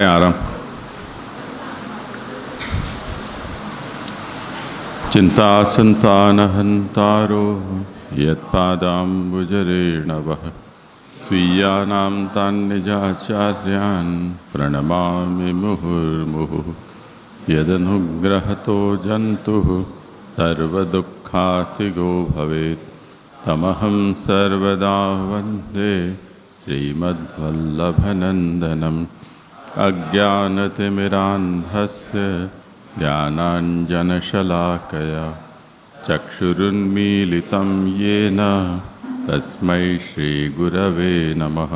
आराम। चिन्तासन्तानहन्तारो यत्पादाम्बुजरेणवः स्वीयानां तान्निजाचार्यान् प्रणमामि मुहुर्मुहुः। यदनुग्रहतो जन्तुः सर्वदुःखातिगो भवेत् तमहं सर्वदा वन्दे श्रीमद्वल्लभनन्दनम्। अज्ञानतिमिरान्धस्य ज्ञानाञ्जनशलाकया चक्षुरुन्मीलितं येन तस्मै श्रीगुरवे नमः।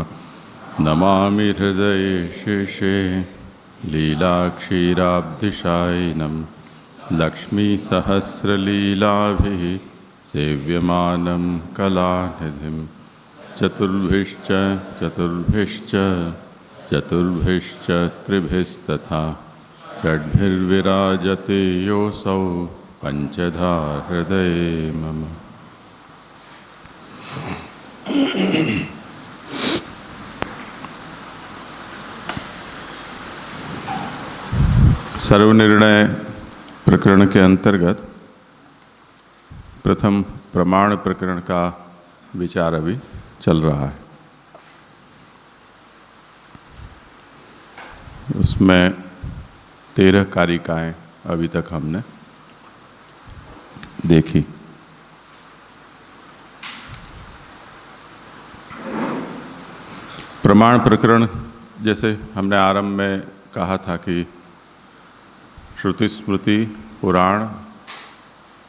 नमामि हृदये शेषे लीलाक्षीराब्धिशायिनं लक्ष्मीसहस्रलीलाभिः सेव्यमानं कलानिधिं। चतुर्भिश्च त्रिभिस्तथा षड्भिर्विराजते योऽसौ पञ्चधा हृदये मम। सर्वनिर्णय प्रकरण के अंतर्गत प्रथम प्रमाण प्रकरण का विचार अभी चल रहा है। उसमें 13 कारिकाएं अभी तक हमने देखी। प्रमाण प्रकरण जैसे हमने आरंभ में कहा था कि श्रुति स्मृति पुराण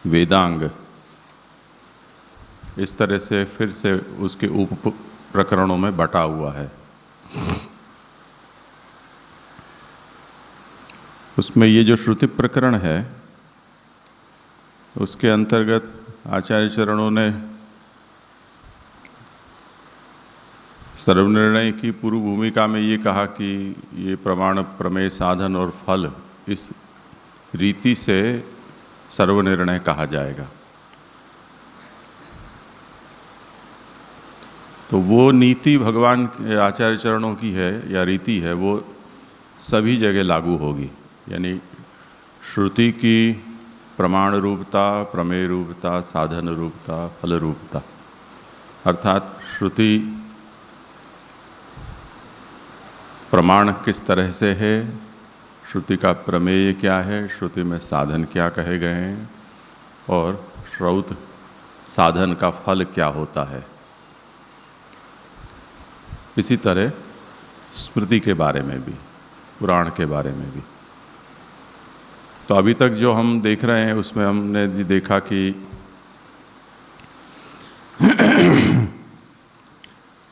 वेदांग इस तरह से फिर से उसके उप प्रकरणों में बटा हुआ है। उसमें ये जो श्रुति प्रकरण है उसके अंतर्गत आचार्य चरणों ने सर्वनिर्णय की पूर्व भूमिका में ये कहा कि ये प्रमाण प्रमेय साधन और फल इस रीति से सर्वनिर्णय कहा जाएगा। तो वो नीति भगवान के आचार्य चरणों की है या रीति है, वो सभी जगह लागू होगी। यानी श्रुति की प्रमाण रूपता, प्रमेय रूपता, साधन रूपता, फल रूपता, अर्थात श्रुति प्रमाण किस तरह से है, श्रुति का प्रमेय क्या है, श्रुति में साधन क्या कहे गए हैं और श्रौत साधन का फल क्या होता है। इसी तरह स्मृति के बारे में भी, पुराण के बारे में भी। तो अभी तक जो हम देख रहे हैं उसमें हमने देखा कि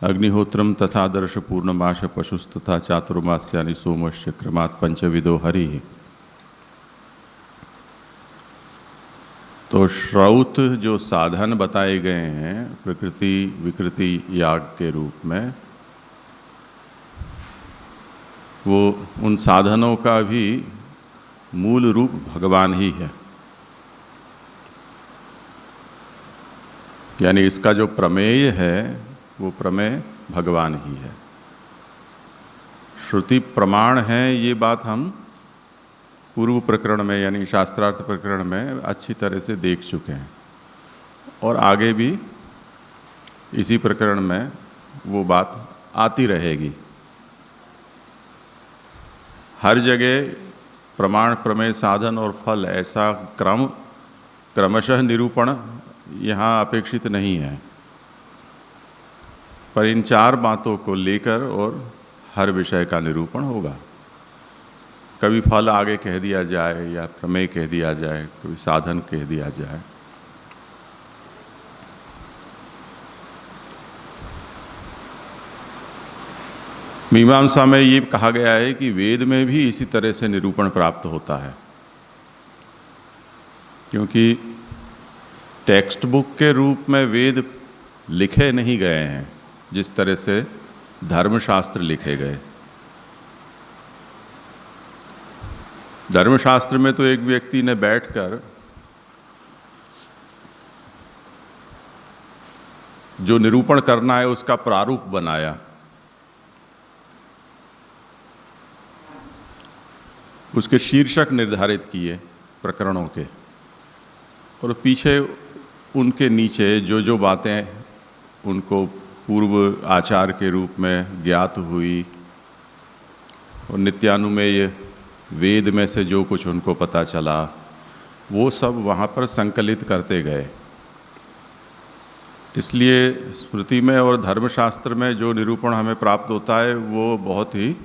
अग्निहोत्रम तथा दर्श पूर्णमाश पशुस्तथा चातुर्मास्यानि सोमस्य क्रमात् पंचविदो हरि। तो श्रौत जो साधन बताए गए हैं प्रकृति विकृति याग के रूप में, वो उन साधनों का भी मूल रूप भगवान ही है। यानी इसका जो प्रमेय है वो प्रमेय भगवान ही है। श्रुति प्रमाण है, ये बात हम पूर्व प्रकरण में यानी शास्त्रार्थ प्रकरण में अच्छी तरह से देख चुके हैं और आगे भी इसी प्रकरण में वो बात आती रहेगी। हर जगह प्रमाण प्रमेय साधन और फल ऐसा क्रमशः निरूपण यहाँ अपेक्षित नहीं है, पर इन 4 बातों को लेकर और हर विषय का निरूपण होगा। कभी फल आगे कह दिया जाए या प्रमेय कह दिया जाए, कभी साधन कह दिया जाए। मीमांसा में ये कहा गया है कि वेद में भी इसी तरह से निरूपण प्राप्त होता है, क्योंकि टेक्स्ट बुक के रूप में वेद लिखे नहीं गए हैं जिस तरह से धर्मशास्त्र लिखे गए। धर्मशास्त्र में तो एक व्यक्ति ने बैठकर जो निरूपण करना है उसका प्रारूप बनाया, उसके शीर्षक निर्धारित किए प्रकरणों के, और पीछे उनके नीचे जो जो बातें उनको पूर्व आचार के रूप में ज्ञात हुई और नित्यानुमेय वेद में से जो कुछ उनको पता चला, वो सब वहाँ पर संकलित करते गए। इसलिए स्मृति में और धर्मशास्त्र में जो निरूपण हमें प्राप्त होता है वो बहुत ही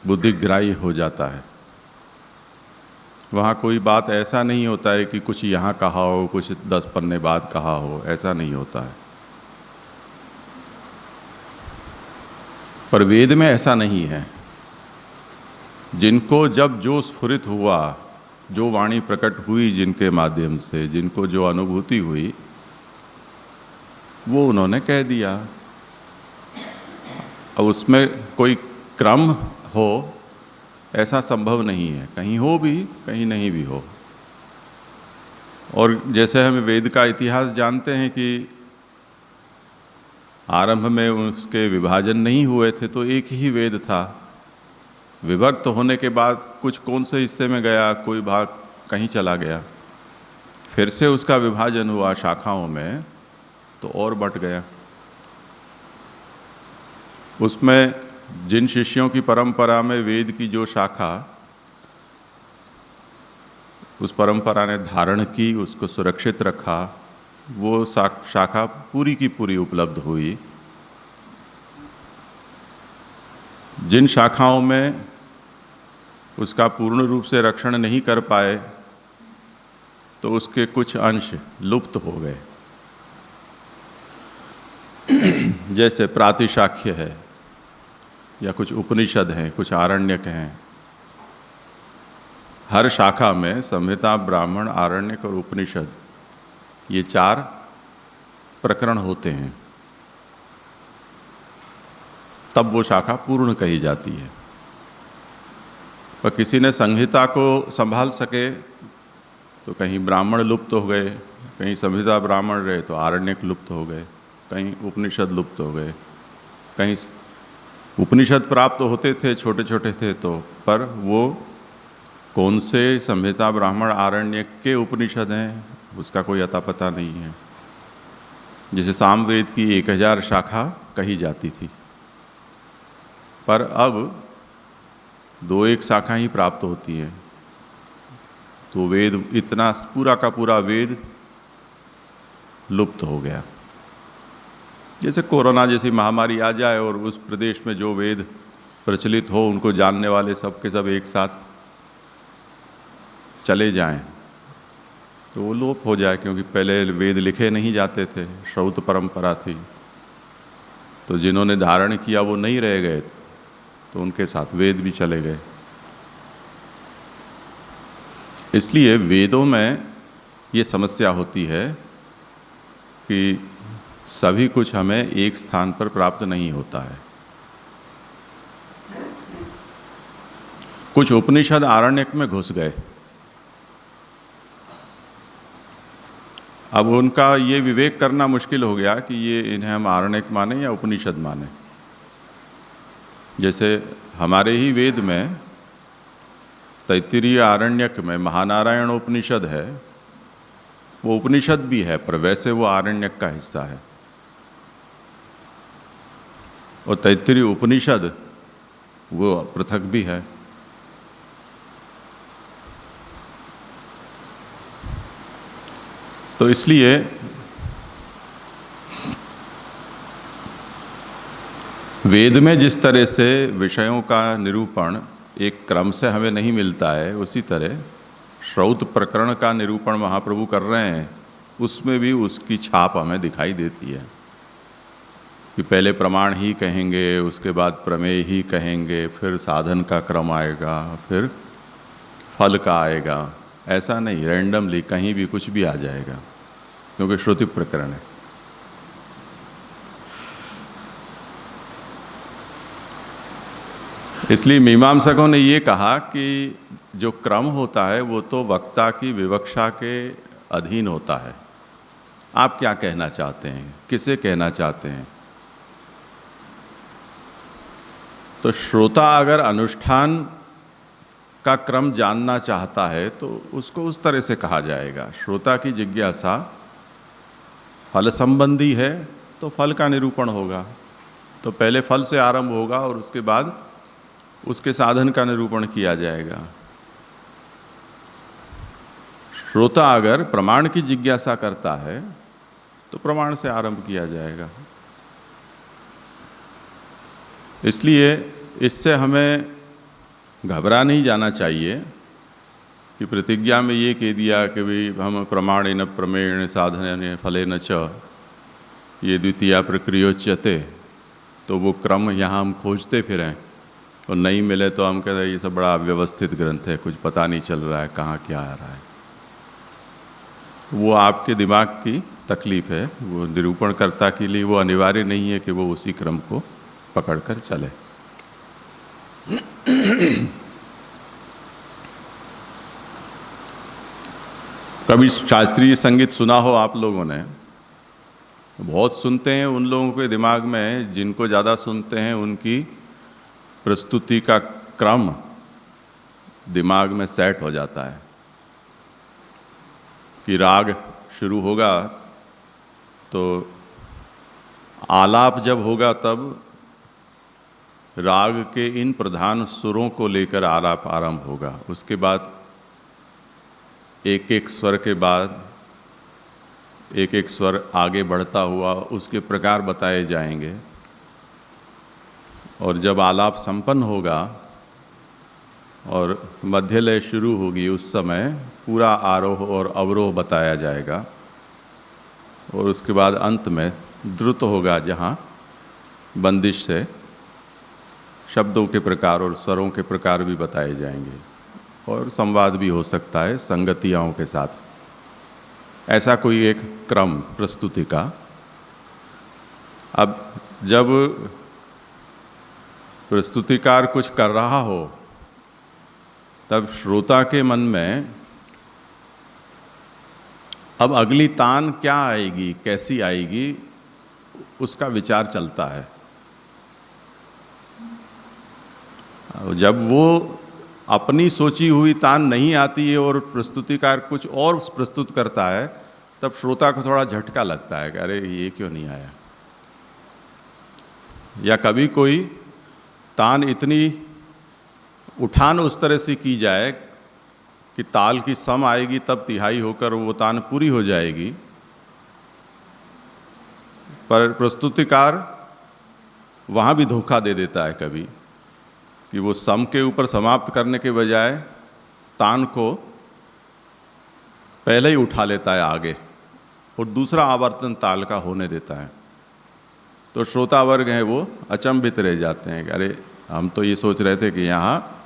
बुद्धिग्राही हो जाता है। वहाँ कोई बात ऐसा नहीं होता है कि कुछ यहाँ कहा हो, कुछ 10 पन्ने बाद कहा हो, ऐसा नहीं होता है। पर वेद में ऐसा नहीं है। जिनको जब जो स्फुरित हुआ, जो वाणी प्रकट हुई, जिनके माध्यम से जिनको जो अनुभूति हुई, वो उन्होंने कह दिया। अब उसमें कोई क्रम हो ऐसा संभव नहीं है, कहीं हो भी कहीं नहीं भी हो। और जैसे हम वेद का इतिहास जानते हैं कि आरंभ में उसके विभाजन नहीं हुए थे तो एक ही वेद था। विभक्त होने के बाद कुछ कौन से हिस्से में गया, कोई भाग कहीं चला गया, फिर से उसका विभाजन हुआ शाखाओं में तो और बट गया। उसमें जिन शिष्यों की परंपरा में वेद की जो शाखा उस परंपरा ने धारण की, उसको सुरक्षित रखा, वो शाखा पूरी की पूरी उपलब्ध हुई। जिन शाखाओं में उसका पूर्ण रूप से रक्षण नहीं कर पाए तो उसके कुछ अंश लुप्त हो गए। जैसे प्रातिशाख्य है या कुछ उपनिषद हैं, कुछ आरण्यक हैं। हर शाखा में संहिता, ब्राह्मण, आरण्यक और उपनिषद, ये 4 प्रकरण होते हैं, तब वो शाखा पूर्ण कही जाती है। पर किसी ने संहिता को संभाल सके तो कहीं ब्राह्मण लुप्त हो गए, कहीं संहिता ब्राह्मण रहे तो आरण्यक लुप्त हो गए, कहीं उपनिषद लुप्त हो गए, कहीं उपनिषद प्राप्त होते थे, छोटे छोटे थे तो, पर वो कौन से संहिता, ब्राह्मण, आरण्यक के उपनिषद हैं उसका कोई अता पता नहीं है। जैसे सामवेद की 1000 शाखा कही जाती थी, पर अब 2-1 शाखा ही प्राप्त होती हैं। तो वेद, इतना पूरा का पूरा वेद लुप्त हो गया। जैसे कोरोना जैसी महामारी आ जाए और उस प्रदेश में जो वेद प्रचलित हो उनको जानने वाले सब के सब एक साथ चले जाएं तो वो लोप हो जाए, क्योंकि पहले वेद लिखे नहीं जाते थे, श्रौत परंपरा थी। तो जिन्होंने धारण किया वो नहीं रह गए तो उनके साथ वेद भी चले गए। इसलिए वेदों में ये समस्या होती है कि सभी कुछ हमें एक स्थान पर प्राप्त नहीं होता है। कुछ उपनिषद आरण्यक में घुस गए, अब उनका ये विवेक करना मुश्किल हो गया कि ये इन्हें हम आरण्यक माने या उपनिषद माने। जैसे हमारे ही वेद में तैत्तिरीय आरण्यक में महानारायण उपनिषद है, वो उपनिषद भी है पर वैसे वो आरण्यक का हिस्सा है, और तैत्तिरीय उपनिषद वो पृथक भी है। तो इसलिए वेद में जिस तरह से विषयों का निरूपण एक क्रम से हमें नहीं मिलता है, उसी तरह श्रौत प्रकरण का निरूपण महाप्रभु कर रहे हैं, उसमें भी उसकी छाप हमें दिखाई देती है कि पहले प्रमाण ही कहेंगे, उसके बाद प्रमेय ही कहेंगे, फिर साधन का क्रम आएगा, फिर फल का आएगा। ऐसा नहीं रैंडमली कहीं भी कुछ भी आ जाएगा, क्योंकि श्रुति प्रकरण है। इसलिए मीमांसकों ने ये कहा कि जो क्रम होता है वो तो वक्ता की विवक्षा के अधीन होता है। आप क्या कहना चाहते हैं, किसे कहना चाहते हैं? तो श्रोता अगर अनुष्ठान का क्रम जानना चाहता है तो उसको उस तरह से कहा जाएगा। श्रोता की जिज्ञासा फल संबंधी है तो फल का निरूपण होगा, तो पहले फल से आरंभ होगा और उसके बाद उसके साधन का निरूपण किया जाएगा। श्रोता अगर प्रमाण की जिज्ञासा करता है तो प्रमाण से आरंभ किया जाएगा। इसलिए इससे हमें घबरा नहीं जाना चाहिए कि प्रतिज्ञा में ये कह दिया कि भाई हम प्रमाणेन प्रमेयेण साधनेन फलेन च ये द्वितीया प्रक्रियोच्यते, तो वो क्रम यहाँ हम खोजते फिरें और नहीं मिले तो हम कहते हैं ये सब बड़ा अव्यवस्थित ग्रंथ है, कुछ पता नहीं चल रहा है कहाँ क्या आ रहा है। वो आपके दिमाग की तकलीफ है, वो निरूपणकर्ता के लिए वो अनिवार्य नहीं है कि वो उसी क्रम को पकड़कर चले। कभी शास्त्रीय संगीत सुना हो आप लोगों ने? बहुत सुनते हैं। उन लोगों के दिमाग में, जिनको ज़्यादा सुनते हैं, उनकी प्रस्तुति का क्रम दिमाग में सेट हो जाता है कि राग शुरू होगा तो आलाप जब होगा तब राग के इन प्रधान सुरों को लेकर आलाप आरंभ होगा। उसके बाद एक एक स्वर के बाद एक एक स्वर आगे बढ़ता हुआ उसके प्रकार बताए जाएंगे, और जब आलाप संपन्न होगा और मध्य लय शुरू होगी उस समय पूरा आरोह और अवरोह बताया जाएगा, और उसके बाद अंत में द्रुत होगा जहाँ बंदिश से शब्दों के प्रकार और स्वरों के प्रकार भी बताए जाएंगे, और संवाद भी हो सकता है संगतियों के साथ। ऐसा कोई एक क्रम प्रस्तुति का। अब जब प्रस्तुतिकार कुछ कर रहा हो तब श्रोता के मन में अब अगली तान क्या आएगी, कैसी आएगी, उसका विचार चलता है। जब वो अपनी सोची हुई तान नहीं आती है और प्रस्तुतिकार कुछ और प्रस्तुत करता है, तब श्रोता को थोड़ा झटका लगता है कि अरे ये क्यों नहीं आया। या कभी कोई तान इतनी उठान उस तरह से की जाए कि ताल की सम आएगी तब तिहाई होकर वो तान पूरी हो जाएगी, पर प्रस्तुतिकार वहाँ भी धोखा दे देता है कभी कि वो सम के ऊपर समाप्त करने के बजाय तान को पहले ही उठा लेता है आगे और दूसरा आवर्तन ताल का होने देता है। तो श्रोता वर्ग हैं वो अचंभित रह जाते हैं कि अरे हम तो ये सोच रहे थे कि यहाँ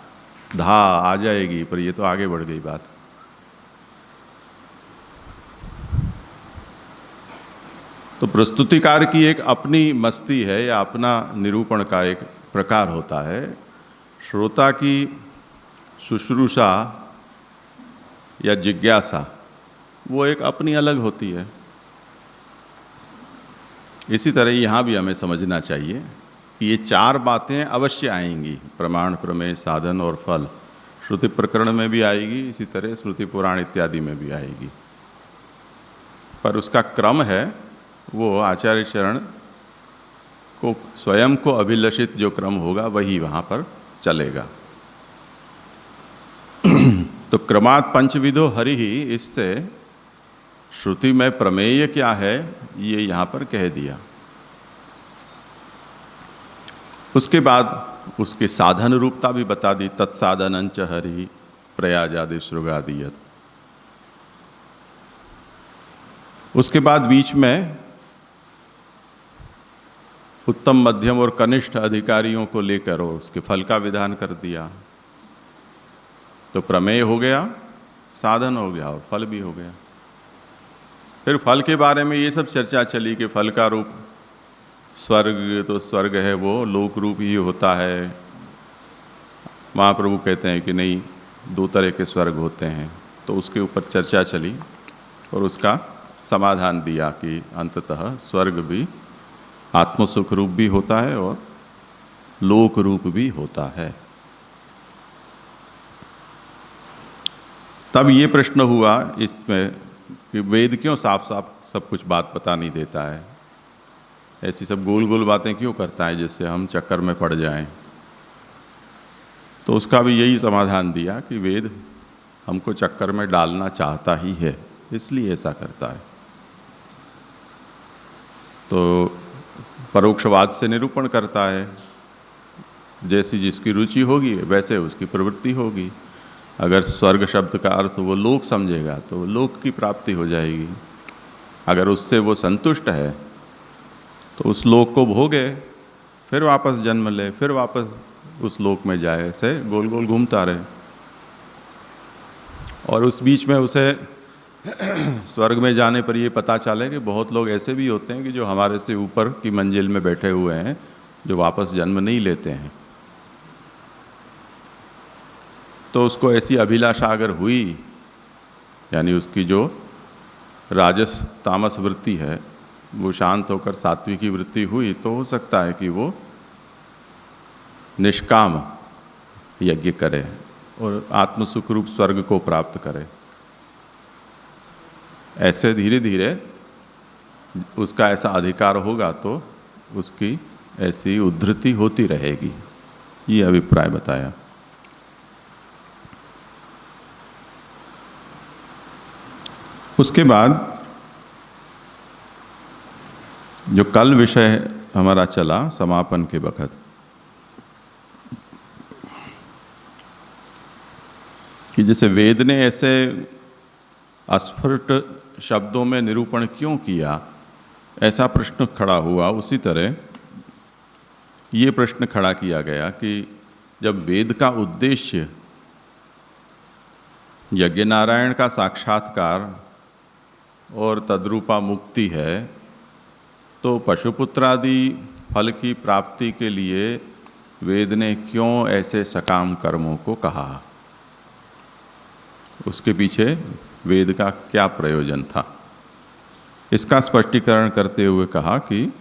धा आ जाएगी, पर ये तो आगे बढ़ गई बात। तो प्रस्तुतिकार की एक अपनी मस्ती है या अपना निरूपण का एक प्रकार होता है। श्रोता की शुश्रूषा या जिज्ञासा वो एक अपनी अलग होती है। इसी तरह यहाँ भी हमें समझना चाहिए कि ये चार बातें अवश्य आएंगी, प्रमाण, प्रमेय, साधन और फल। श्रुति प्रकरण में भी आएगी, इसी तरह स्मृति पुराण इत्यादि में भी आएगी, पर उसका क्रम है वो आचार्य चरण को स्वयं को अभिलषित जो क्रम होगा वही वहाँ पर चलेगा। तो क्रमात् पंचविधो हरि ही, इससे श्रुति में प्रमेय क्या है ये यहाँ पर कह दिया। उसके बाद उसके साधन रूपता भी बता दी, तत्साधनंच हरि प्रयाजादि श्रुगादियत। उसके बाद बीच में उत्तम, मध्यम और कनिष्ठ अधिकारियों को लेकर और उसके फल का विधान कर दिया। तो प्रमेय हो गया, साधन हो गया और फल भी हो गया। फिर फल के बारे में ये सब चर्चा चली कि फल का रूप स्वर्ग, तो स्वर्ग है वो लोक रूप ही होता है। महाप्रभु कहते हैं कि नहीं, दो तरह के स्वर्ग होते हैं। तो उसके ऊपर चर्चा चली और उसका समाधान दिया कि अंततः स्वर्ग भी आत्मसुख रूप भी होता है और लोक रूप भी होता है। तब ये प्रश्न हुआ इसमें कि वेद क्यों साफ साफ सब कुछ बात बता नहीं देता है, ऐसी सब गोल गोल बातें क्यों करता है जिससे हम चक्कर में पड़ जाएं। तो उसका भी यही समाधान दिया कि वेद हमको चक्कर में डालना चाहता ही है, इसलिए ऐसा करता है। तो परोक्षवाद से निरूपण करता है, जैसी जिसकी रुचि होगी वैसे उसकी प्रवृत्ति होगी। अगर स्वर्ग शब्द का अर्थ वो लोक समझेगा तो लोक की प्राप्ति हो जाएगी, अगर उससे वो संतुष्ट है तो उस लोक को भोगे, फिर वापस जन्म ले, फिर वापस उस लोक में जाए, ऐसे गोल गोल घूमता रहे। और उस बीच में उसे स्वर्ग में जाने पर ये पता चले कि बहुत लोग ऐसे भी होते हैं कि जो हमारे से ऊपर की मंजिल में बैठे हुए हैं, जो वापस जन्म नहीं लेते हैं। तो उसको ऐसी अभिलाषा अगर हुई, यानी उसकी जो राजस तामस वृत्ति है वो शांत होकर सात्विकी वृत्ति हुई, तो हो सकता है कि वो निष्काम यज्ञ करे और आत्मसुख रूप स्वर्ग को प्राप्त करे। ऐसे धीरे धीरे उसका ऐसा अधिकार होगा तो उसकी ऐसी उद्धृति होती रहेगी, ये अभिप्राय बताया। उसके बाद जो कल विषय हमारा चला समापन के वक़्त, कि जैसे वेद ने ऐसे अस्फुट शब्दों में निरूपण क्यों किया, ऐसा प्रश्न खड़ा हुआ। उसी तरह ये प्रश्न खड़ा किया गया कि जब वेद का उद्देश्य यज्ञ नारायण का साक्षात्कार और तद्रूपा मुक्ति है, तो पशुपुत्रादि फल की प्राप्ति के लिए वेद ने क्यों ऐसे सकाम कर्मों को कहा, उसके पीछे वेद का क्या प्रयोजन था, इसका स्पष्टीकरण करते हुए कहा कि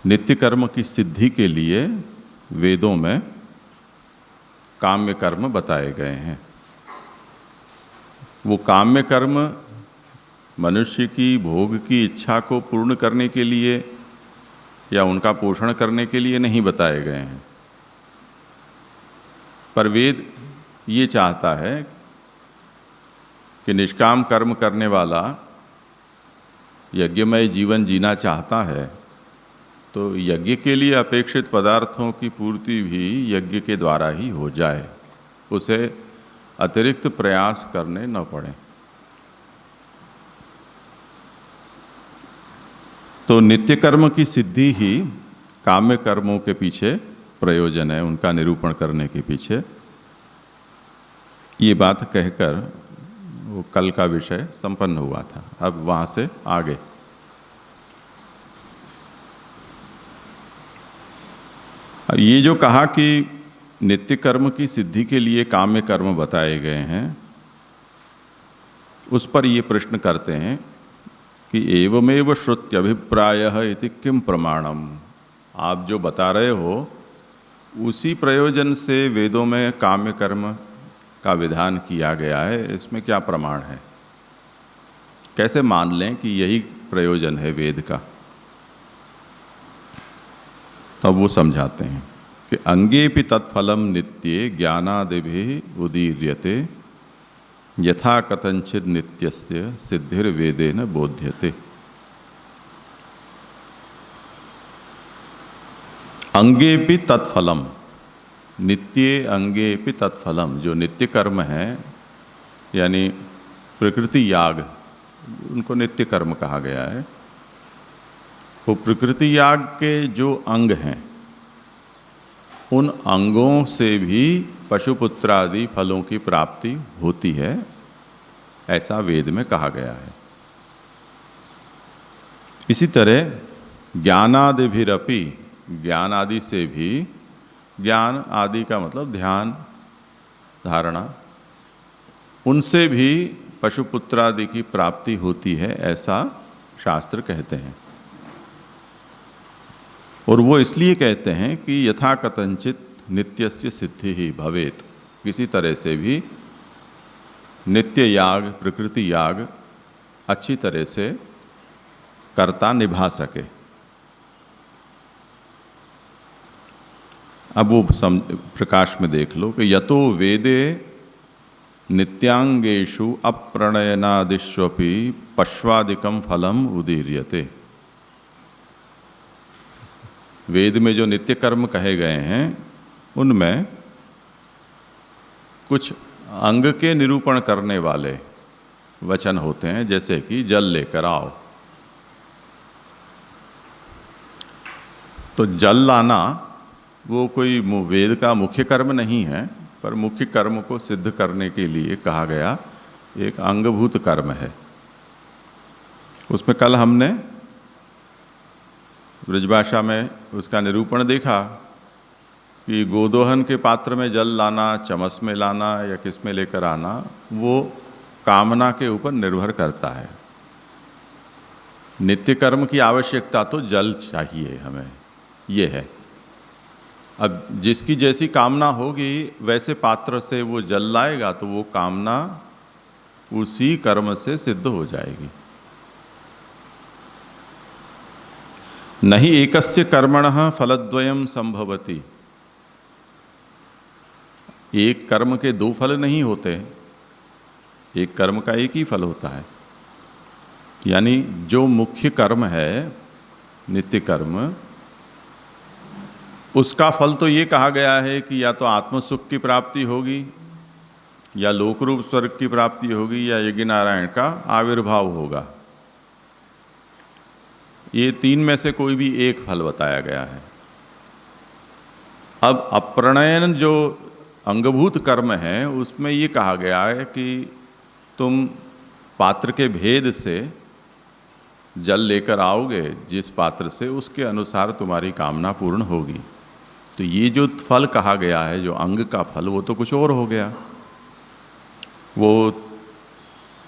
नित्य कर्म की सिद्धि के लिए वेदों में काम्य कर्म बताए गए हैं। वो काम्य कर्म मनुष्य की भोग की इच्छा को पूर्ण करने के लिए या उनका पोषण करने के लिए नहीं बताए गए हैं, पर वेद ये चाहता है कि निष्काम कर्म करने वाला यज्ञमय जीवन जीना चाहता है, तो यज्ञ के लिए अपेक्षित पदार्थों की पूर्ति भी यज्ञ के द्वारा ही हो जाए, उसे अतिरिक्त प्रयास करने न पड़े। तो नित्य कर्म की सिद्धि ही काम्य कर्मों के पीछे प्रयोजन है, उनका निरूपण करने के पीछे। ये बात कहकर वो कल का विषय संपन्न हुआ था। अब वहाँ से आगे ये जो कहा कि नित्य कर्म की सिद्धि के लिए काम्य कर्म बताए गए हैं, उस पर ये प्रश्न करते हैं कि एवमेव श्रुत्यभिप्रायः इति किम प्रमाणम। आप जो बता रहे हो उसी प्रयोजन से वेदों में काम्य कर्म का विधान किया गया है, इसमें क्या प्रमाण है, कैसे मान लें कि यही प्रयोजन है वेद का। तब वो समझाते हैं कि अंगेपि तत्फलम नित्ये ज्ञानादिभिः उदीर्यते यथा कथंचित् नित्यस्य सिद्धिर्वेदेन बोध्यते। अंगेपि तत्फलम, नित्ये अंगेपि तत्फलम, जो नित्य कर्म है यानी प्रकृति याग, उनको नित्य कर्म कहा गया है। वो प्रकृति याग के जो अंग हैं, उन अंगों से भी पशुपुत्रादि फलों की प्राप्ति होती है, ऐसा वेद में कहा गया है। इसी तरह ज्ञानादिभिरपि, ज्ञान आदि से भी, ज्ञान आदि का मतलब ध्यान धारणा, उनसे भी पशुपुत्रादि की प्राप्ति होती है, ऐसा शास्त्र कहते हैं। और वो इसलिए कहते हैं कि यथा कथंचित नित्यस्य सिद्धि ही भवेत, किसी तरह से भी नित्य याग, प्रकृति याग अच्छी तरह से कर्ता निभा सके। अब वो प्रकाश में देख लो कि यतो वेदे नित्यांगेषु अप्रणयनादिष्वपि पश्वादिकम फलम उदीर्यते। वेद में जो नित्य कर्म कहे गए हैं उनमें कुछ अंग के निरूपण करने वाले वचन होते हैं, जैसे कि जल लेकर आओ। तो जल लाना वो कोई वेद का मुख्य कर्म नहीं है, पर मुख्य कर्म को सिद्ध करने के लिए कहा गया एक अंगभूत कर्म है। उसमें कल हमने ब्रजभाषा में उसका निरूपण देखा कि गोदोहन के पात्र में जल लाना, चमस में लाना या किस में लेकर आना, वो कामना के ऊपर निर्भर करता है। नित्य कर्म की आवश्यकता तो जल चाहिए हमें, ये है। अब जिसकी जैसी कामना होगी वैसे पात्र से वो जल लाएगा तो वो कामना उसी कर्म से सिद्ध हो जाएगी। नहीं एकस्य कर्मणः फलद्वयं संभवति। एक कर्म के दो फल नहीं होते, एक कर्म का एक ही फल होता है। यानी जो मुख्य कर्म है नित्य कर्म, उसका फल तो ये कहा गया है कि या तो आत्म सुख की प्राप्ति होगी, या लोकरूप स्वर्ग की प्राप्ति होगी, या यज्ञ नारायण का आविर्भाव होगा। ये तीन में से कोई भी एक फल बताया गया है। अब अप्रणयन जो अंगभूत कर्म है उसमें ये कहा गया है कि तुम पात्र के भेद से जल लेकर आओगे, जिस पात्र से उसके अनुसार तुम्हारी कामना पूर्ण होगी। तो ये जो फल कहा गया है, जो अंग का फल, वो तो कुछ और हो गया। वो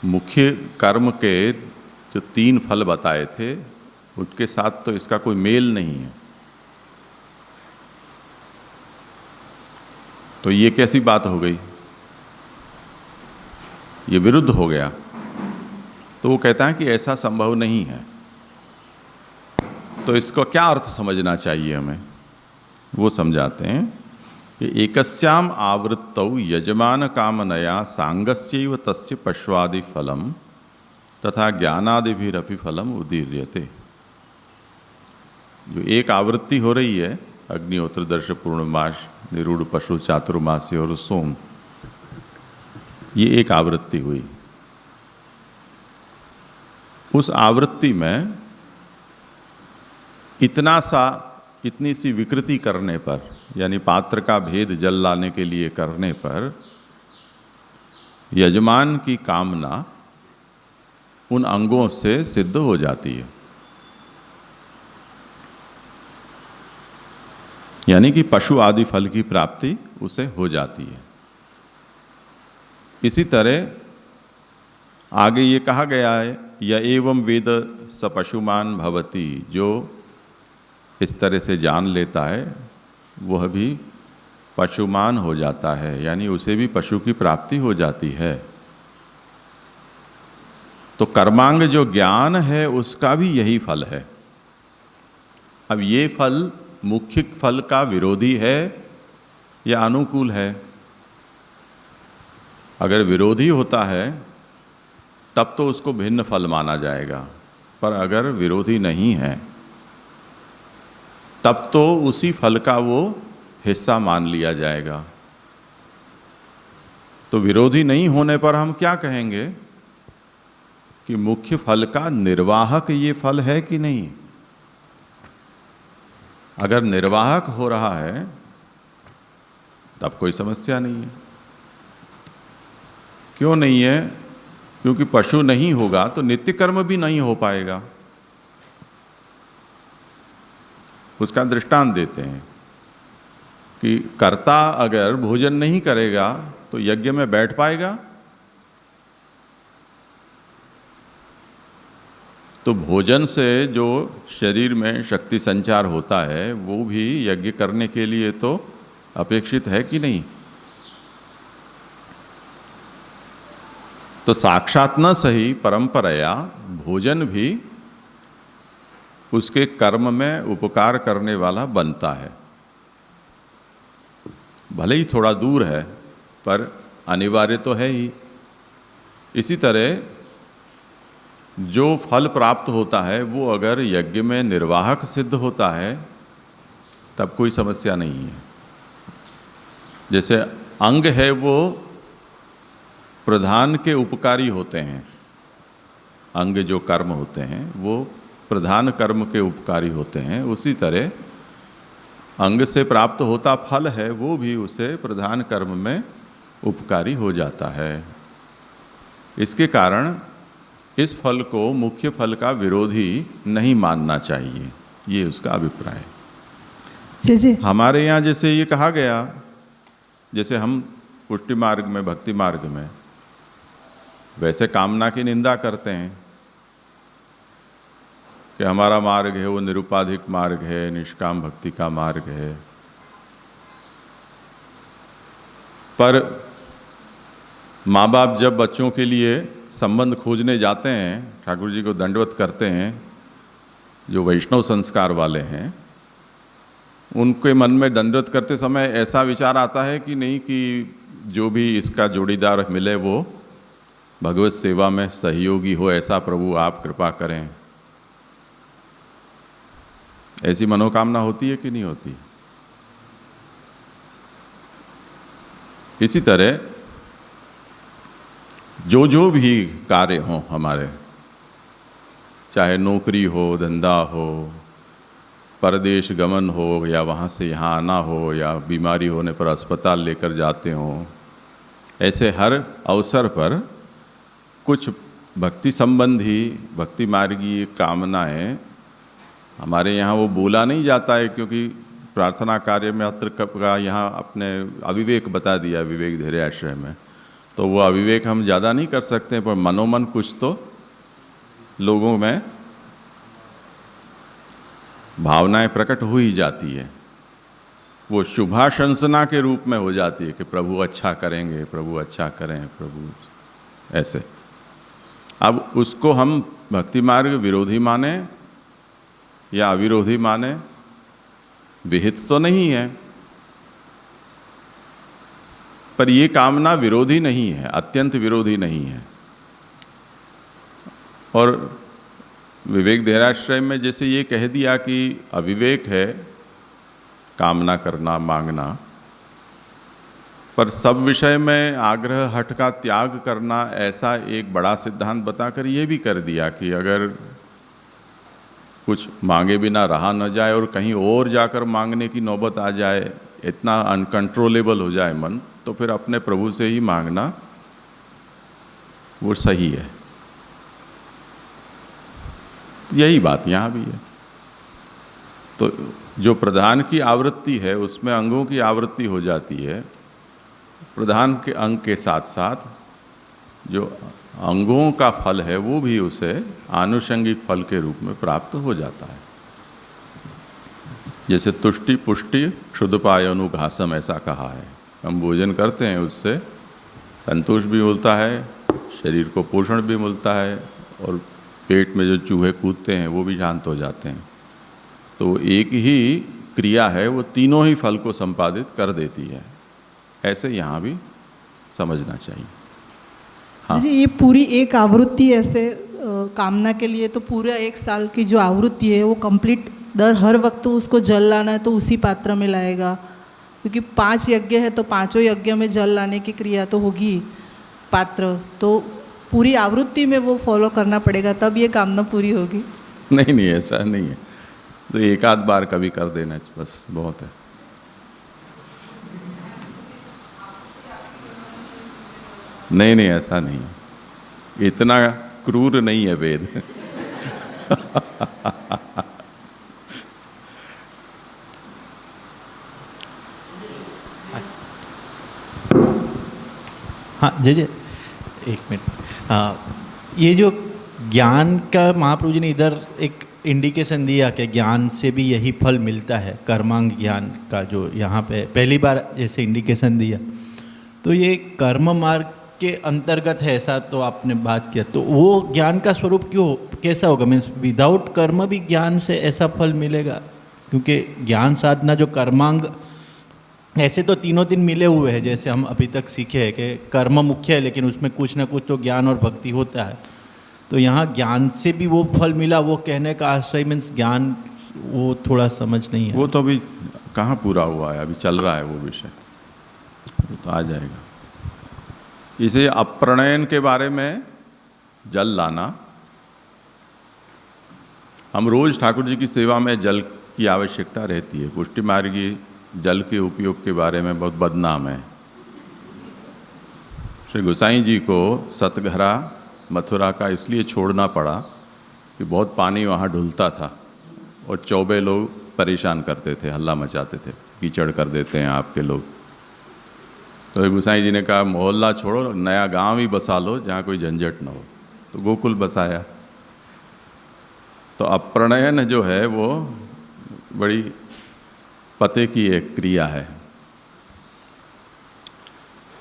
मुख्य कर्म के जो तीन फल बताए थे उनके साथ तो इसका कोई मेल नहीं है। तो ये कैसी बात हो गई, ये विरुद्ध हो गया। तो वो कहता है कि ऐसा संभव नहीं है। तो इसको क्या अर्थ समझना चाहिए हमें, वो समझाते हैं कि एकस्याम आवृत्तौ यजमान कामनया सांगस्यैव तस्य पश्वादि फलम तथा ज्ञानादिभिरपि फलम उदीर्यते। जो एक आवृत्ति हो रही है, अग्निहोत्र, दर्श, पूर्णमास, निरूढ़, पशु, चातुर्मासी और सोम, ये एक आवृत्ति हुई। उस आवृत्ति में इतनी सी विकृति करने पर, यानी पात्र का भेद जल लाने के लिए करने पर, यजमान की कामना उन अंगों से सिद्ध हो जाती है। यानी कि पशु आदि फल की प्राप्ति उसे हो जाती है। इसी तरह आगे ये कहा गया है, या एवं वेद स पशुमान भवति। जो इस तरह से जान लेता है वह भी पशुमान हो जाता है, यानी उसे भी पशु की प्राप्ति हो जाती है। तो कर्मांग जो ज्ञान है उसका भी यही फल है। अब ये फल मुख्य फल का विरोधी है या अनुकूल है? अगर विरोधी होता है तब तो उसको भिन्न फल माना जाएगा, पर अगर विरोधी नहीं है तब तो उसी फल का वो हिस्सा मान लिया जाएगा। तो विरोधी नहीं होने पर हम क्या कहेंगे कि मुख्य फल का निर्वाहक ये फल है कि नहीं? अगर निर्वाहक हो रहा है तब कोई समस्या नहीं है। क्यों नहीं है? क्योंकि पशु नहीं होगा तो नित्य कर्म भी नहीं हो पाएगा। उसका दृष्टांत देते हैं कि कर्ता अगर भोजन नहीं करेगा तो यज्ञ में बैठ पाएगा? तो भोजन से जो शरीर में शक्ति संचार होता है वो भी यज्ञ करने के लिए तो अपेक्षित है कि नहीं? तो साक्षात न सही परंपराया भोजन भी उसके कर्म में उपकार करने वाला बनता है। भले ही थोड़ा दूर है पर अनिवार्य तो है ही। इसी तरह जो फल प्राप्त होता है वो अगर यज्ञ में निर्वाहक सिद्ध होता है तब कोई समस्या नहीं है। जैसे अंग है वो प्रधान के उपकारी होते हैं, अंग जो कर्म होते हैं वो प्रधान कर्म के उपकारी होते हैं, उसी तरह अंग से प्राप्त होता फल है वो भी उसे प्रधान कर्म में उपकारी हो जाता है। इसके कारण इस फल को मुख्य फल का विरोधी नहीं मानना चाहिए, ये उसका अभिप्राय है। जी जी। हमारे यहाँ जैसे ये कहा गया, जैसे हम पुष्टि मार्ग में, भक्ति मार्ग में वैसे कामना की निंदा करते हैं कि हमारा मार्ग है वो निरुपाधिक मार्ग है, निष्काम भक्ति का मार्ग है। पर माँ बाप जब बच्चों के लिए संबंध खोजने जाते हैं, ठाकुर जी को दंडवत करते हैं, जो वैष्णव संस्कार वाले हैं, उनके मन में दंडवत करते समय ऐसा विचार आता है कि नहीं कि जो भी इसका जोड़ीदार मिले वो भगवत सेवा में सहयोगी हो, ऐसा प्रभु आप कृपा करें। ऐसी मनोकामना होती है कि नहीं होती? इसी तरह जो भी कार्य हों हमारे, चाहे नौकरी हो, धंधा हो, परदेश गमन हो, या वहाँ से यहाँ आना हो, या बीमारी होने पर अस्पताल लेकर जाते हों, ऐसे हर अवसर पर कुछ भक्ति संबंधी, भक्ति मार्गी कामनाएं हमारे यहाँ वो बोला नहीं जाता है, क्योंकि प्रार्थना कार्य में अत्र का यहाँ अपने अविवेक बता दिया विवेक धैर्य आश्रय में, तो वो अविवेक हम ज़्यादा नहीं कर सकते, पर मनोमन कुछ तो लोगों में भावनाएं प्रकट हो ही जाती है। वो शुभाशंसना के रूप में हो जाती है कि प्रभु अच्छा करेंगे, प्रभु अच्छा करें, प्रभु ऐसे। अब उसको हम भक्ति मार्ग विरोधी माने या अविरोधी माने, विहित तो नहीं है, पर ये कामना विरोधी नहीं है, अत्यंत विरोधी नहीं है। और विवेक धैर्याश्रय में जैसे ये कह दिया कि अविवेक है कामना करना, मांगना, पर सब विषय में आग्रह हठ का त्याग करना, ऐसा एक बड़ा सिद्धांत बताकर ये भी कर दिया कि अगर कुछ मांगे बिना रहा न जाए और कहीं और जाकर मांगने की नौबत आ जाए, इतना अनकंट्रोलेबल हो जाए मन, तो फिर अपने प्रभु से ही मांगना वो सही है। यही बात यहाँ भी है। तो जो प्रधान की आवृत्ति है उसमें अंगों की आवृत्ति हो जाती है, प्रधान के अंग के साथ साथ जो अंगों का फल है वो भी उसे आनुषंगिक फल के रूप में प्राप्त हो जाता है। जैसे तुष्टि पुष्टि क्षुद्पायनु घासम ऐसा कहा है, हम भोजन करते हैं उससे संतोष भी मिलता है, शरीर को पोषण भी मिलता है, और पेट में जो चूहे कूदते हैं वो भी शांत हो जाते हैं। तो एक ही क्रिया है, वो तीनों ही फल को संपादित कर देती है, ऐसे यहाँ भी समझना चाहिए। हाँ जी, ये पूरी एक आवृत्ति ऐसे कामना के लिए तो पूरा एक साल की जो आवृत्ति है वो कंप्लीट हर वक्त उसको जल लाना है तो उसी पात्र में लाएगा, क्योंकि 5 यज्ञ है तो 5 यज्ञ में जल लाने की क्रिया तो होगी, पात्र तो पूरी आवृत्ति में वो फॉलो करना पड़ेगा, तब ये कामना पूरी होगी। नहीं, ऐसा नहीं है, तो एक आध बार कभी कर देना बस बहुत है। नहीं, ऐसा नहीं, इतना क्रूर नहीं है वेद। हाँ जय एक मिनट। ये जो ज्ञान का महाप्रभु जी ने इधर एक इंडिकेशन दिया कि ज्ञान से भी यही फल मिलता है, कर्मांग ज्ञान का जो यहाँ पे पहली बार जैसे इंडिकेशन दिया, तो ये कर्म मार्ग के अंतर्गत है, ऐसा तो आपने बात किया, तो वो ज्ञान का स्वरूप क्यों कैसा होगा? मीन्स विदाउट कर्म भी ज्ञान से ऐसा फल मिलेगा? क्योंकि ज्ञान साधना जो कर्मांग, ऐसे तो तीनों दिन मिले हुए हैं, जैसे हम अभी तक सीखे हैं कि कर्म मुख्य है लेकिन उसमें कुछ ना कुछ तो ज्ञान और भक्ति होता है। तो यहाँ ज्ञान से भी वो फल मिला, वो कहने का आश्रय मीन्स ज्ञान, वो थोड़ा समझ नहीं है। वो तो अभी कहाँ पूरा हुआ है, अभी चल रहा है वो विषय, वो तो आ जाएगा। इसे अप्रणयन के बारे में जल लाना, हम रोज ठाकुर जी की सेवा में जल की आवश्यकता रहती है। पुष्टि मार्गी जल के उपयोग के बारे में बहुत बदनाम है। श्री गोसाई जी को सतघरा मथुरा का इसलिए छोड़ना पड़ा कि बहुत पानी वहाँ ढुलता था और चौबे लोग परेशान करते थे, हल्ला मचाते थे, कीचड़ कर देते हैं आपके लोग। तो गोसाई जी ने कहा मोहल्ला छोड़ो, नया गांव ही बसा लो जहाँ कोई झंझट ना हो। तो गोकुल बसाया। तो अप्रणयन जो है वो बड़ी पते की एक क्रिया है।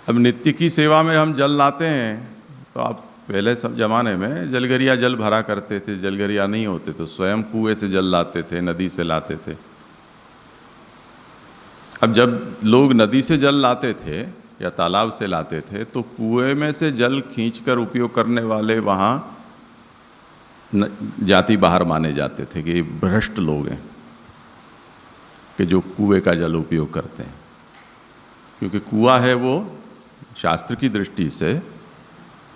अब नित्य की सेवा में हम जल लाते हैं, तो आप पहले सब जमाने में जलगरिया जल भरा करते थे, जलगरिया नहीं होते तो स्वयं कुएं से जल लाते थे, नदी से लाते थे। अब जब लोग नदी से जल लाते थे या तालाब से लाते थे तो कुएं में से जल खींचकर उपयोग करने वाले वहाँ जाति बाहर माने जाते थे कि ये भ्रष्ट लोग हैं कि जो कुएं का जल उपयोग करते हैं। क्योंकि कुआं है वो शास्त्र की दृष्टि से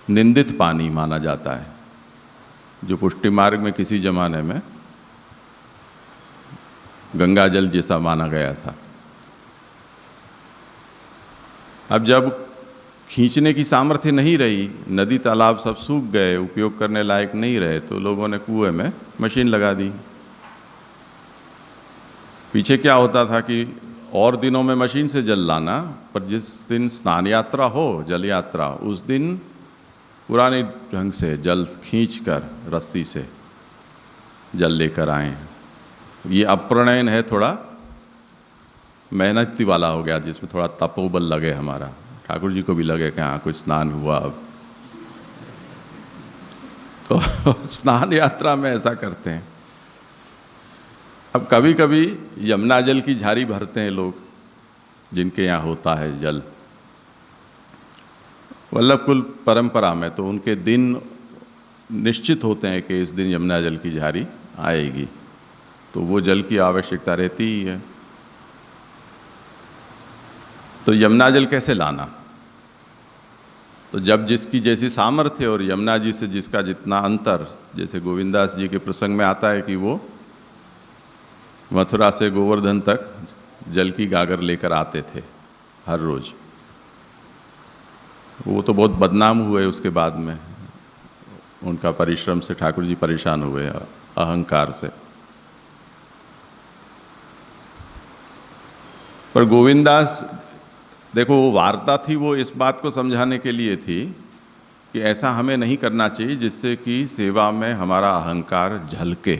निंदित पानी माना जाता है, जो पुष्टि मार्ग में किसी जमाने में गंगा जल जैसा माना गया था। अब जब खींचने की सामर्थ्य नहीं रही, नदी तालाब सब सूख गए, उपयोग करने लायक नहीं रहे, तो लोगों ने कुएं में मशीन लगा दी। पीछे क्या होता था कि और दिनों में मशीन से जल लाना, पर जिस दिन स्नान यात्रा हो, जल यात्रा, उस दिन पुराने ढंग से जल खींचकर रस्सी से जल लेकर आए। ये अप्रणयन है, थोड़ा मेहनती वाला हो गया, जिसमें थोड़ा तपोबल लगे हमारा, ठाकुर जी को भी लगे कि हाँ कुछ स्नान हुआ। अब तो स्नान यात्रा में ऐसा करते हैं। अब कभी कभी यमुना जल की झारी भरते हैं लोग, जिनके यहाँ होता है जल। वल्लभ कुल परंपरा में तो उनके दिन निश्चित होते हैं कि इस दिन यमुना जल की झारी आएगी, तो वो जल की आवश्यकता रहती ही है। तो यमुना जल कैसे लाना? तो जब जिसकी जैसी सामर्थ्य और यमुना जी से जिसका जितना अंतर, जैसे गोविंदास जी के प्रसंग में आता है कि वो मथुरा से गोवर्धन तक जल की गागर लेकर आते थे हर रोज। वो तो बहुत बदनाम हुए उसके बाद में, उनका परिश्रम से ठाकुर जी परेशान हुए, अहंकार से। पर गोविंदास, देखो वो वार्ता थी, वो इस बात को समझाने के लिए थी कि ऐसा हमें नहीं करना चाहिए जिससे कि सेवा में हमारा अहंकार झलके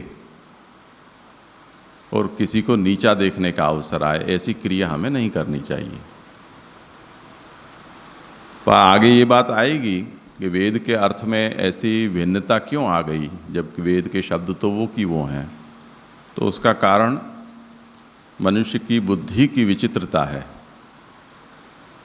और किसी को नीचा देखने का अवसर आए। ऐसी क्रिया हमें नहीं करनी चाहिए। पर आगे ये बात आएगी कि वेद के अर्थ में ऐसी भिन्नता क्यों आ गई, जबकि वेद के शब्द तो वो की वो हैं। तो उसका कारण मनुष्य की बुद्धि की विचित्रता है।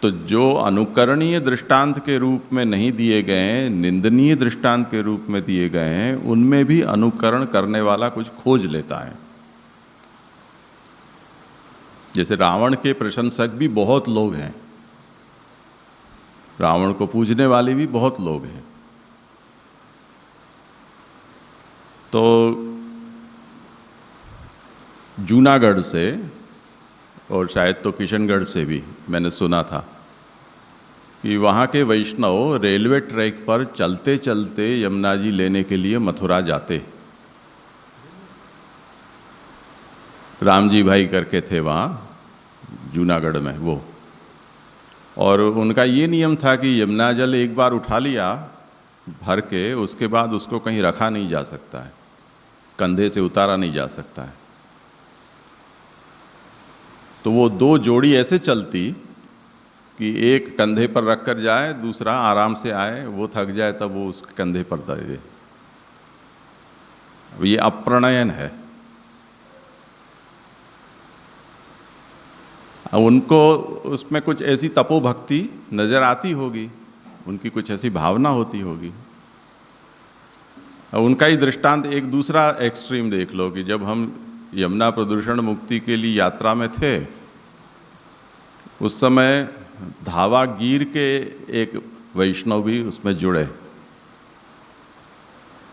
तो जो अनुकरणीय दृष्टांत के रूप में नहीं दिए गए हैं, निंदनीय दृष्टांत के रूप में दिए गए हैं, उनमें भी अनुकरण करने वाला कुछ खोज लेता है। जैसे रावण के प्रशंसक भी बहुत लोग हैं, रावण को पूजने वाले भी बहुत लोग हैं। तो जूनागढ़ से और शायद तो किशनगढ़ से भी मैंने सुना था कि वहाँ के वैष्णव रेलवे ट्रैक पर चलते चलते यमुना जी लेने के लिए मथुरा जाते। रामजी भाई करके थे वहाँ जूनागढ़ में वो, और उनका ये नियम था कि यमुना जल एक बार उठा लिया भर के, उसके बाद उसको कहीं रखा नहीं जा सकता है, कंधे से उतारा नहीं जा सकता है। तो वो दो जोड़ी ऐसे चलती कि एक कंधे पर रख कर जाए, दूसरा आराम से आए, वो थक जाए तब वो उसके कंधे पर दे दे। अब ये अप्रणयन है। अब उनको उसमें कुछ ऐसी तपोभक्ति नजर आती होगी, उनकी कुछ ऐसी भावना होती होगी। अब उनका ही दृष्टांत एक दूसरा एक्सट्रीम देख लो कि जब हम यमुना प्रदूषण मुक्ति के लिए यात्रा में थे, उस समय धावा गिर के एक वैष्णव भी उसमें जुड़े।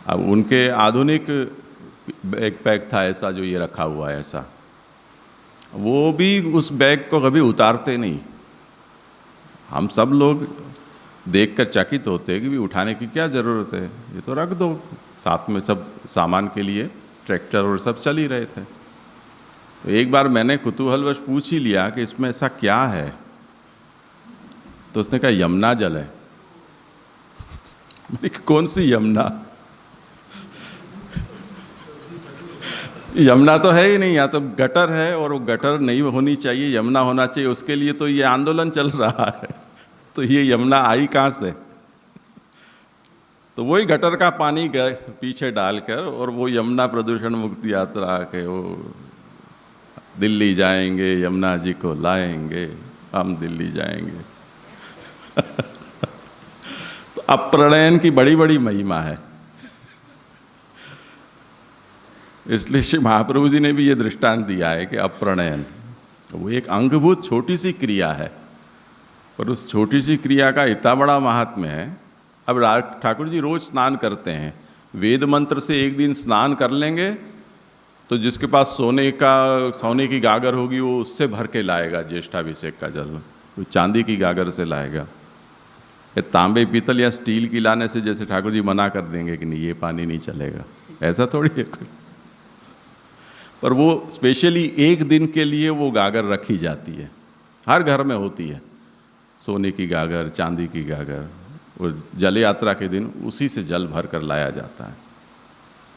अब उनके आधुनिक बैग पैक था ऐसा जो ये रखा हुआ है ऐसा, वो भी उस बैग को कभी उतारते नहीं। हम सब लोग देखकर चकित होते हैं कि भी उठाने की क्या ज़रूरत है, ये तो रख दो साथ में, सब सामान के लिए ट्रैक्टर और सब चल ही रहे थे। तो एक बार मैंने कुतूहलवश पूछ ही लिया कि इसमें ऐसा क्या है, तो उसने कहा यमुना जल है। मैंने कहा कौन सी यमुना? यमुना तो है ही नहीं, या तो गटर है और वो गटर नहीं होनी चाहिए, यमुना होना चाहिए। उसके लिए तो ये आंदोलन चल रहा है, तो ये यमुना आई कहाँ से? तो वही गटर का पानी गए पीछे डालकर, और वो यमुना प्रदूषण मुक्ति यात्रा के वो दिल्ली जाएंगे, यमुना जी को लाएंगे, हम दिल्ली जाएंगे। तो अप्रणयन की बड़ी बड़ी महिमा है। इसलिए श्री महाप्रभु जी ने भी ये दृष्टांत दिया है कि अप्रणयन वो एक अंगभूत छोटी सी क्रिया है, पर उस छोटी सी क्रिया का इतना बड़ा महात्म्य है। अब ठाकुर जी रोज स्नान करते हैं, वेद मंत्र से एक दिन स्नान कर लेंगे तो जिसके पास सोने की गागर होगी वो उससे भर के लाएगा ज्येष्ठाभिषेक का जल, कोई चांदी की गागर से लाएगा। ये तांबे पीतल या स्टील की लाने से जैसे ठाकुर जी मना कर देंगे कि नहीं ये पानी नहीं चलेगा, ऐसा थोड़ी है कोई। पर वो स्पेशली एक दिन के लिए वो गागर रखी जाती है, हर घर में होती है सोने की गागर, चांदी की गागर, और जल यात्रा के दिन उसी से जल भर कर लाया जाता है।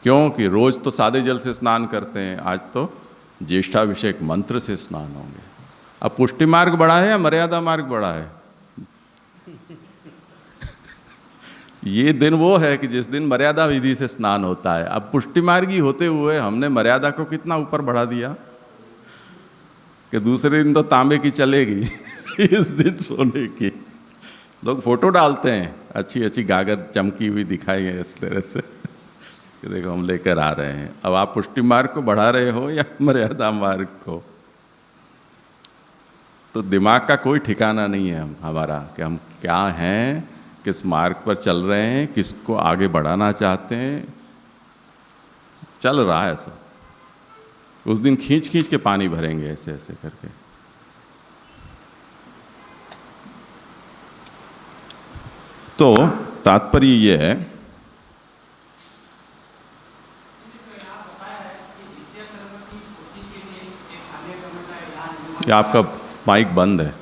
क्योंकि रोज तो सादे जल से स्नान करते हैं, आज तो ज्येष्ठाभिषेक मंत्र से स्नान होंगे। अब पुष्टि मार्ग बड़ा है या मर्यादा मार्ग बड़ा है? ये दिन वो है कि जिस दिन मर्यादा विधि से स्नान होता है। अब पुष्टि मार्गी होते हुए हमने मर्यादा को कितना ऊपर बढ़ा दिया कि दूसरे दिन तो तांबे की चलेगी इस दिन सोने की। लोग फोटो डालते हैं, अच्छी अच्छी गागर चमकी हुई दिखाएंगे इस तरह से कि देखो हम लेकर आ रहे हैं। अब आप पुष्टि मार्ग को बढ़ा रहे हो या मर्यादा मार्ग को? तो दिमाग का कोई ठिकाना नहीं है हमारा कि हम क्या हैं, किस मार्ग पर चल रहे हैं, किसको आगे बढ़ाना चाहते हैं। चल रहा है सब। उस दिन खींच खींच के पानी भरेंगे ऐसे ऐसे करके। तो तात्पर्य ये है कि आपका माइक बंद है।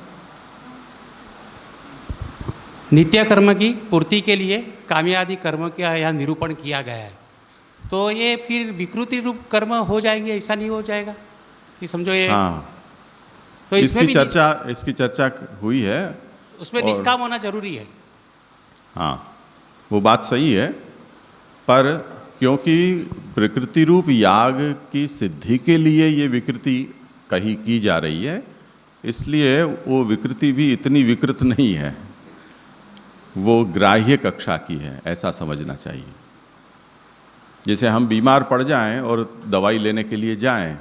नित्य कर्म की पूर्ति के लिए कामयादि कर्म का यहाँ निरूपण किया गया है, तो ये फिर विकृति रूप कर्म हो जाएंगे, ऐसा नहीं हो जाएगा कि समझो ये? हाँ, तो इसमें इसकी चर्चा हुई है, उसमें निष्काम होना जरूरी है। हाँ, वो बात सही है, पर क्योंकि प्रकृति रूप याग की सिद्धि के लिए ये विकृति कही की जा रही है, इसलिए वो विकृति भी इतनी विकृत नहीं है, वो ग्राह्य कक्षा की है, ऐसा समझना चाहिए। जैसे हम बीमार पड़ जाएं और दवाई लेने के लिए जाएं,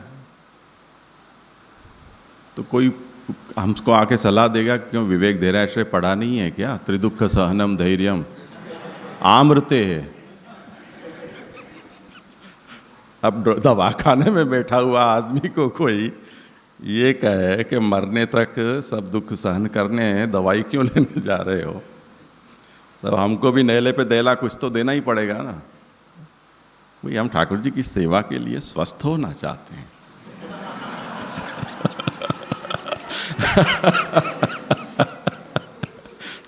तो कोई हमको आके सलाह देगा, क्यों विवेक धैर्याश्रय पढ़ा नहीं है क्या? त्रिदुख सहनम धैर्यम आमृते है। अब दवाखाने में बैठा हुआ आदमी को कोई ये कहे कि मरने तक सब दुख सहन करने हैं, दवाई क्यों लेने जा रहे हो? तो हमको भी नेले पे देला कुछ तो देना ही पड़ेगा ना। भाई हम ठाकुर जी की सेवा के लिए स्वस्थ होना चाहते हैं।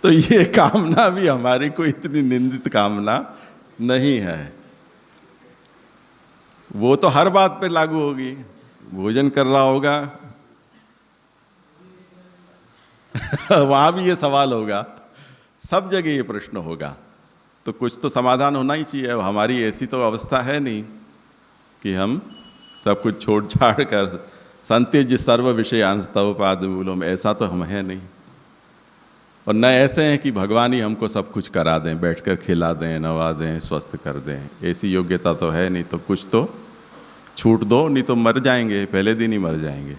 तो ये कामना भी हमारी कोई इतनी निंदित कामना नहीं है। वो तो हर बात पे लागू होगी। भोजन कर रहा होगा वहाँ भी ये सवाल होगा, सब जगह ये प्रश्न होगा। तो कुछ तो समाधान होना ही चाहिए। अब हमारी ऐसी तो अवस्था है नहीं कि हम सब कुछ छोड़ छाड़ कर संत्यज सर्व विषयांश तव पादमूलम, ऐसा तो हम है नहीं। और न ऐसे हैं कि भगवान ही हमको सब कुछ करा दें, बैठकर खिला दें, नवा दें, स्वस्थ कर दें, ऐसी योग्यता तो है नहीं। तो कुछ तो छूट दो, नहीं तो मर जाएंगे, पहले दिन ही मर जाएंगे।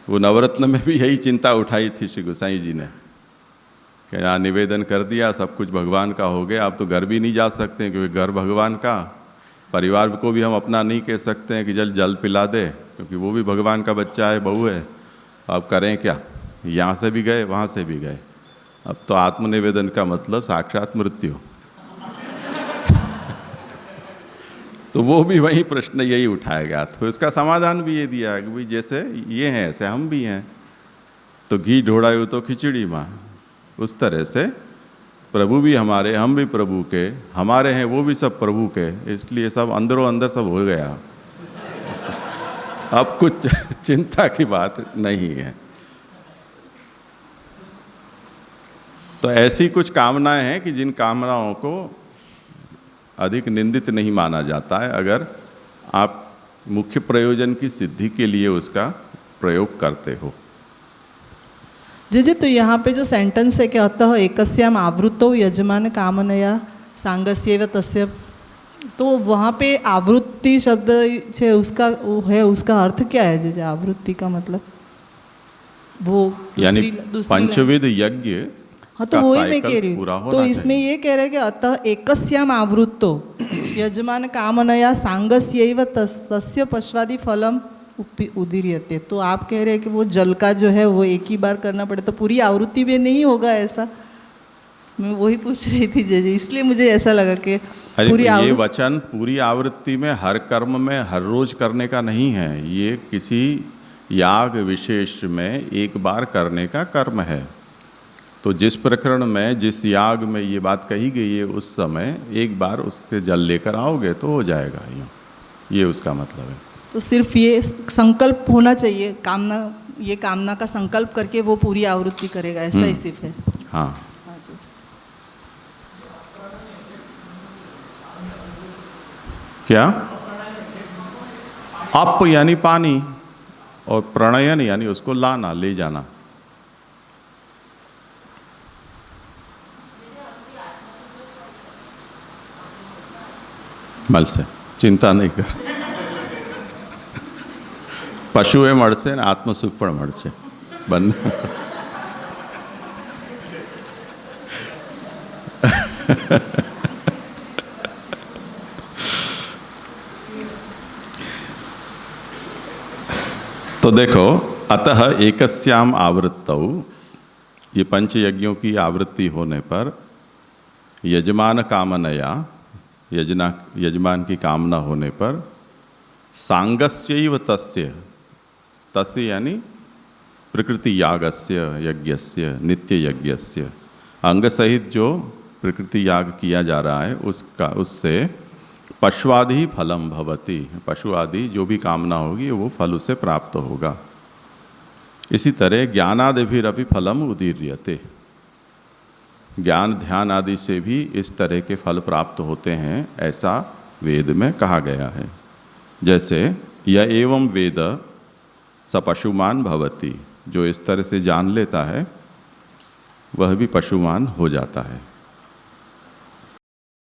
वो नवरत्न में भी यही चिंता उठाई थी श्री गोसाई जी ने कि यहाँ निवेदन कर दिया, सब कुछ भगवान का हो गया, अब तो घर भी नहीं जा सकते क्योंकि घर भगवान का, परिवार को भी हम अपना नहीं कह सकते हैं कि जल पिला दे, क्योंकि वो भी भगवान का बच्चा है, बहू है। अब करें क्या, यहाँ से भी गए, वहाँ से भी गए। अब तो आत्मनिवेदन का मतलब साक्षात मृत्यु। तो वो भी वही प्रश्न यही उठाया गया। तो इसका समाधान भी ये दिया कि भाई जैसे ये हैं ऐसे हम भी हैं। तो घी ढोड़ायु तो खिचड़ी माँ, उस तरह से प्रभु भी हमारे, हम भी प्रभु के, हमारे हैं वो भी सब प्रभु के, इसलिए सब अंदरों अंदर सब हो गया। अब कुछ चिंता की बात नहीं है। तो ऐसी कुछ कामनाएं हैं कि जिन कामनाओं को अधिक निंदित नहीं माना जाता है, अगर आप मुख्य प्रयोजन की सिद्धि के लिए उसका प्रयोग करते हो। जी, तो यहाँ पे जो सेंटेंस है कि अतः एकस्याम आवृत्तो यजमान कामनया सांगस्यैव तस्य, तो वहाँ पे आवृत्ति शब्द है, उसका अर्थ क्या है? जी, आवृत्ति का मतलब वो यानी पंचविध यज्ञ। हाँ, तो वही मैं कह रही हूँ। तो इसमें ये कह रहे हैं कि अतः एकस्याम आवृत्तो यजमान कामनया सांगस्यैव तस्य पश्वादि फलम उदीर्यते। तो आप कह रहे हैं कि वो जल का जो है वो एक ही बार करना पड़े, तो पूरी आवृत्ति में नहीं होगा ऐसा? मैं वही पूछ रही थी जी, इसलिए मुझे ऐसा लगा कि पूरी ये वचन पूरी आवृत्ति में हर कर्म में हर रोज करने का नहीं है। ये किसी याग विशेष में एक बार करने का कर्म है। तो जिस प्रकरण में, जिस याग में ये बात कही गई है, उस समय एक बार उसके जल लेकर आओगे तो हो जाएगा। ये उसका मतलब है। तो सिर्फ ये संकल्प होना चाहिए, कामना, ये कामना का संकल्प करके वो पूरी आवृत्ति करेगा, ऐसा ही सिर्फ है? हाँ। अच्छा। क्या? अप यानी पानी, और प्रणयन यानी उसको लाना, ले जाना। मल से चिंता नहीं कर, पशु है मड़ से, आत्म सुख पण मड़ से बन। तो देखो, अतः एकस्याम आवृत्तौ, ये पंच यज्ञों की आवृत्ति होने पर यजमान कामनया, यजमान की कामना होने पर सांगस्यैव तस्य, तस्य यानी प्रकृति यागस्य, यज्ञस्य, नित्य यज्ञस्य, अंग सहित जो प्रकृति याग किया जा रहा है उसका, उससे पशुआदि फलम भवति, पशु आदि जो भी कामना होगी वो फल उसे प्राप्त होगा। इसी तरह ज्ञानादिभिरपि फलम उदीर्यते, ज्ञान ध्यान आदि से भी इस तरह के फल प्राप्त होते हैं, ऐसा वेद में कहा गया है। जैसे य एवं वेद स पशुमान भवति, जो इस तरह से जान लेता है वह भी पशुमान हो जाता है।